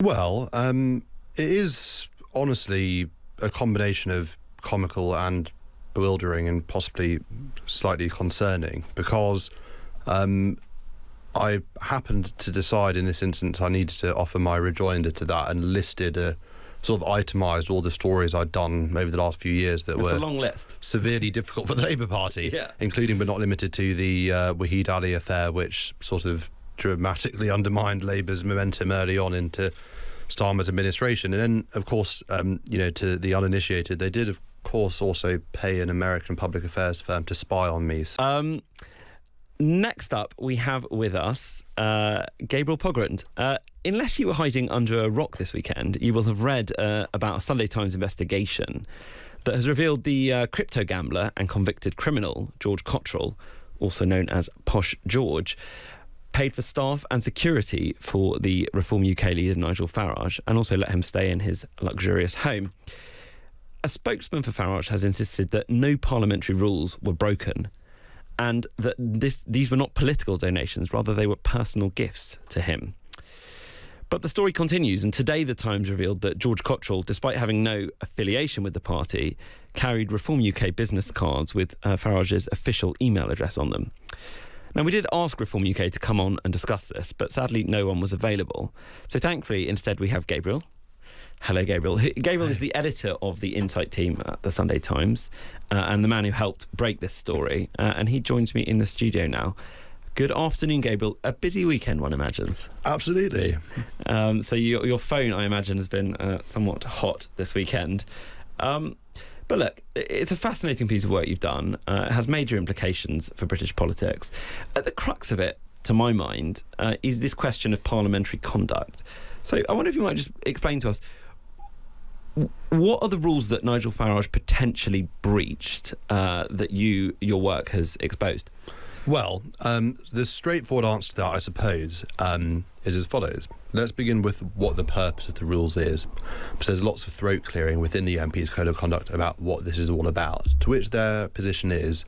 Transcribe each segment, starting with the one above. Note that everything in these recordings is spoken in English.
Well, it is honestly a combination of comical and bewildering and possibly slightly concerning because I happened to decide in this instance I needed to offer my rejoinder to that and listed sort of itemised all the stories I'd done over the last few years that were a long list. Severely difficult for the Labour Party, Yeah. including but not limited to the Wahid Ali affair, which sort of dramatically undermined Labour's momentum early on into Starmer's administration. And then, of course, to the uninitiated, they did, of course, also pay an American public affairs firm to spy on me. Next up, we have with us Gabriel Pogrund. Unless you were hiding under a rock this weekend, you will have read about a Sunday Times investigation that has revealed the crypto gambler and convicted criminal, George Cottrell, also known as Posh George, paid for staff and security for the Reform UK leader Nigel Farage and also let him stay in his luxurious home. A spokesman for Farage has insisted that no parliamentary rules were broken and that these were not political donations, rather they were personal gifts to him. But the story continues, and today the Times revealed that George Cottrell, despite having no affiliation with the party, carried Reform UK business cards with Farage's official email address on them. Now, we did ask Reform UK to come on and discuss this, but sadly no one was available. So thankfully, instead, we have Gabriel. Hello, Gabriel. Gabriel is the editor of the Insight team at the Sunday Times and the man who helped break this story. And he joins me in the studio now. Good afternoon, Gabriel. A busy weekend, one imagines. Absolutely. So your phone, I imagine, has been somewhat hot this weekend. But look, it's a fascinating piece of work you've done. It has major implications for British politics. At the crux of it, to my mind, is this question of parliamentary conduct. So I wonder if you might just explain to us, what are the rules that Nigel Farage potentially breached that your work has exposed? Well, the straightforward answer to that, I suppose, is as follows. Let's begin with what the purpose of the rules is, because there's lots of throat clearing within the MP's Code of Conduct about what this is all about, to which their position is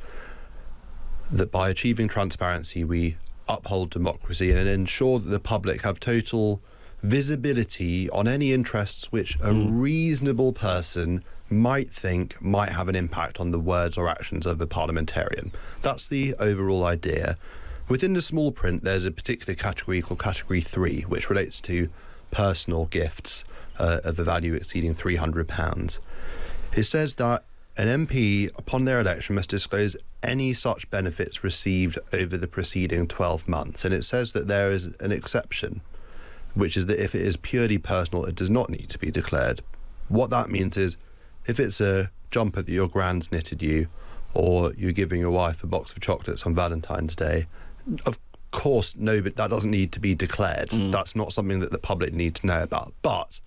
that by achieving transparency, we uphold democracy and ensure that the public have total visibility on any interests which a reasonable person might think might have an impact on the words or actions of a parliamentarian. That's the overall idea. Within the small print, there's a particular category called Category 3, which relates to personal gifts of a value exceeding £300. It says that an MP, upon their election, must disclose any such benefits received over the preceding 12 months. And it says that there is an exception, which is that if it is purely personal, it does not need to be declared. What that means is, if it's a jumper that your grand's knitted you, or you're giving your wife a box of chocolates on Valentine's Day, of course, no, but that doesn't need to be declared. That's not something that the public need to know about. But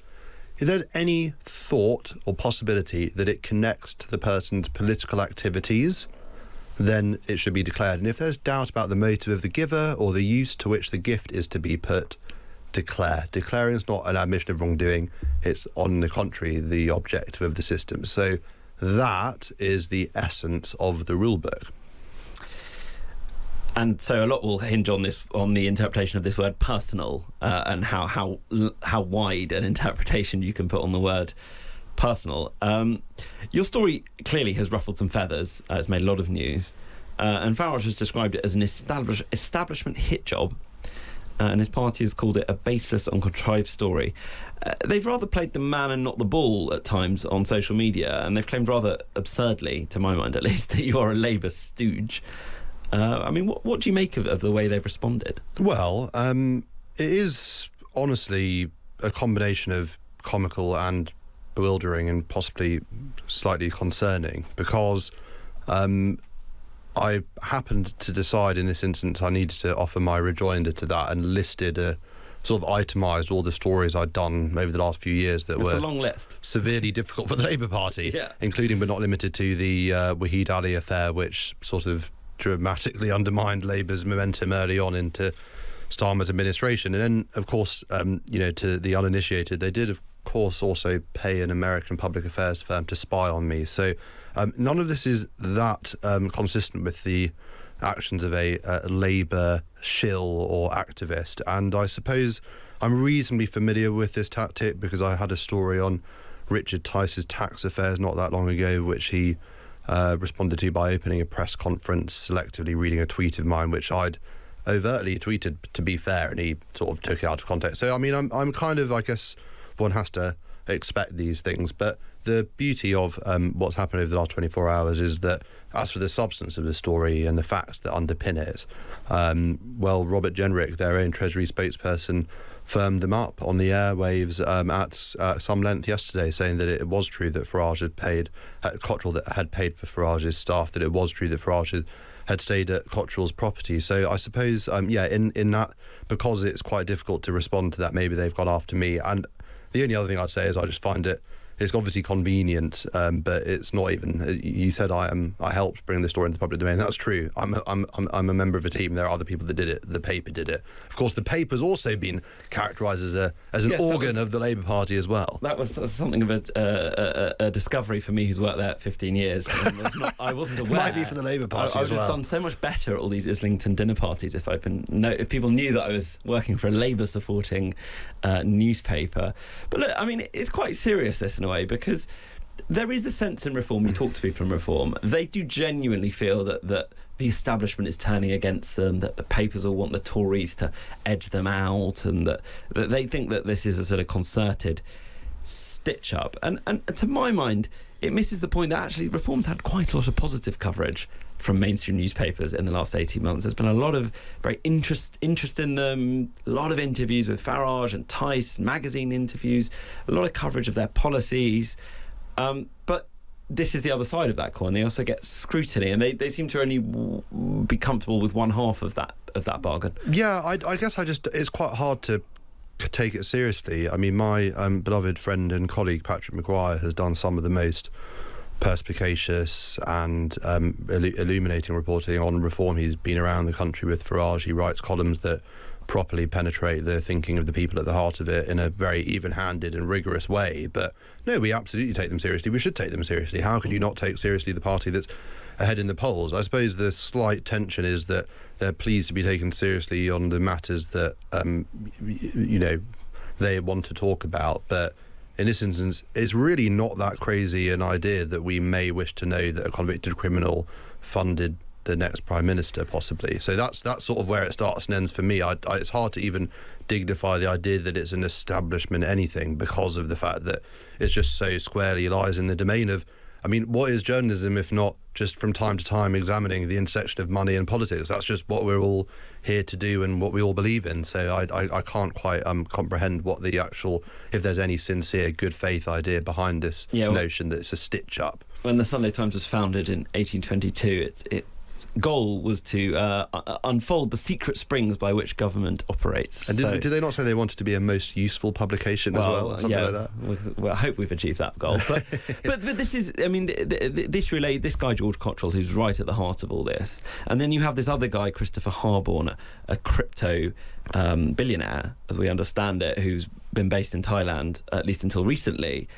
if there's any thought or possibility that it connects to the person's political activities, then it should be declared. And if there's doubt about the motive of the giver or the use to which the gift is to be put, declare. Declaring is not an admission of wrongdoing. It's, on the contrary, the objective of the system. So that is the essence of the rule book. And so a lot will hinge on the interpretation of this word personal and how wide an interpretation you can put on the word personal. Your story clearly has ruffled some feathers. It's made a lot of news. And Farage has described it as an establishment hit job. And his party has called it a baseless and contrived story. They've rather played the man and not the ball at times on social media, and they've claimed rather absurdly, to my mind at least, that you are a Labour stooge. What do you make of the way they've responded? Well, it is honestly a combination of comical and bewildering and possibly slightly concerning because I happened to decide in this instance I needed to offer my rejoinder to that and listed sort of itemised all the stories I'd done over the last few years that were a long list. Severely difficult for the Labour Party, Yeah. including but not limited to the Wahid Ali affair, which sort of dramatically undermined Labour's momentum early on into Starmer's administration. And then, of course, to the uninitiated, they did, of course, also pay an American public affairs firm to spy on me. So none of this is that consistent with the actions of a Labour shill or activist. And I suppose I'm reasonably familiar with this tactic because I had a story on Richard Tice's tax affairs not that long ago, which he responded to by opening a press conference, selectively reading a tweet of mine, which I'd overtly tweeted, to be fair, and he sort of took it out of context. So, I mean, I'm kind of, I guess, one has to expect these things. But the beauty of what's happened over the last 24 hours is that as for the substance of the story and the facts that underpin it, well, Robert Jenrick, their own Treasury spokesperson, firmed them up on the airwaves at some length yesterday, saying that it was true that Farage had paid, Cottrell that had paid for Farage's staff, that it was true that Farage had stayed at Cottrell's property. So I suppose, in that, because it's quite difficult to respond to that, maybe they've gone after me. And the only other thing I'd say is I just find it's obviously convenient, but it's not even. You said I helped bring the story into the public domain. That's true. I'm a member of a team. There are other people that did it. The paper did it. Of course, the paper's also been characterised as an organ of the Labour Party as well. That was something of a discovery for me, who's worked there 15 years. And I wasn't aware. Might be for the Labour Party I as would well. have done so much better at all these Islington dinner parties if people knew that I was working for a Labour supporting newspaper. But look, I mean, it's quite serious, this, in a way, because there is a sense in Reform. You talk to people in Reform, they do genuinely feel that the establishment is turning against them, that the papers all want the Tories to edge them out, and that they think that this is a sort of concerted stitch-up. And to my mind, it misses the point that actually Reform's had quite a lot of positive coverage from mainstream newspapers in the last 18 months. There's been a lot of very interest in them, a lot of interviews with Farage and Tice, magazine interviews, a lot of coverage of their policies. But this is the other side of that coin. They also get scrutiny, and they seem to only be comfortable with one half of that bargain. Yeah, I guess it's quite hard to take it seriously. I mean, my beloved friend and colleague Patrick Maguire has done some of the most perspicacious and illuminating reporting on Reform. He's been around the country with Farage. He writes columns that properly penetrate the thinking of the people at the heart of it in a very even-handed and rigorous way. But no, we absolutely take them seriously. We should take them seriously. How could you not take seriously the party that's ahead in the polls? I suppose the slight tension is that they're pleased to be taken seriously on the matters that they want to talk about, but in this instance, it's really not that crazy an idea that we may wish to know that a convicted criminal funded the next Prime Minister, possibly. So that's sort of where it starts and ends for me. It's hard to even dignify the idea that it's an establishment anything, because of the fact that it's just so squarely lies in the domain of, I mean, what is journalism if not just from time to time examining the intersection of money and politics? That's just what we're all here to do and what we all believe in. So I can't quite comprehend what the actual, if there's any sincere good faith idea behind this notion that it's a stitch up. When the Sunday Times was founded in 1822, its goal was to unfold the secret springs by which government operates. And did they not say they wanted to be a most useful publication as well? Something like that? Well, I hope we've achieved that goal. But but this is, I mean, this guy, George Cottrell, who's right at the heart of all this. And then you have this other guy, Christopher Harborne, a crypto billionaire, as we understand it, who's been based in Thailand, at least until recently.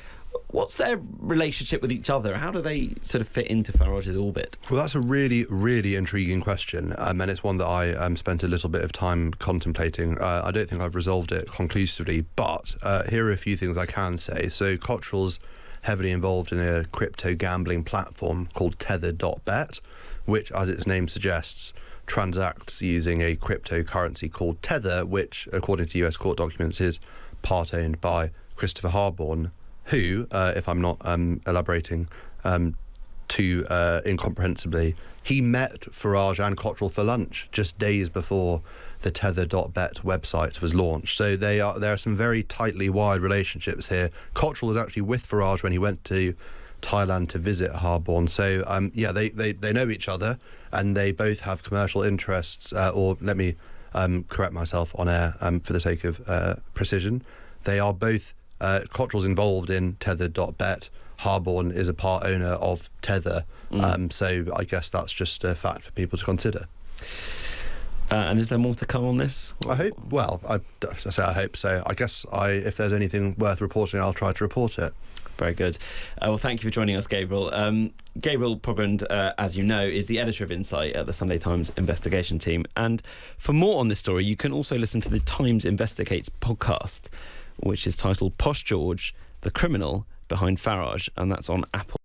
What's their relationship with each other? How do they sort of fit into Farage's orbit? Well, that's a really, really intriguing question, and it's one that I spent a little bit of time contemplating. I don't think I've resolved it conclusively, but here are a few things I can say. So Cottrell's heavily involved in a crypto gambling platform called Tether.bet, which, as its name suggests, transacts using a cryptocurrency called Tether, which, according to US court documents, is part owned by Christopher Harborne, who, if I'm not elaborating too incomprehensibly, he met Farage and Cottrell for lunch just days before the Tether.bet website was launched. So there are some very tightly wired relationships here. Cottrell was actually with Farage when he went to Thailand to visit Harborne. So they know each other, and they both have commercial interests. Or let me correct myself on air for the sake of precision. They are both. Cottrell's involved in Tether.bet. Harborne is a part owner of Tether. So I guess that's just a fact for people to consider. And is there more to come on this? I hope. Well, I hope so. I guess if there's anything worth reporting, I'll try to report it. Very good. Well, thank you for joining us, Gabriel. Gabriel Pogrund, as you know, is the editor of Insight at the Sunday Times investigation team. And for more on this story, you can also listen to the Times Investigates podcast, which is titled Posh George, the criminal behind Farage, and that's on Apple.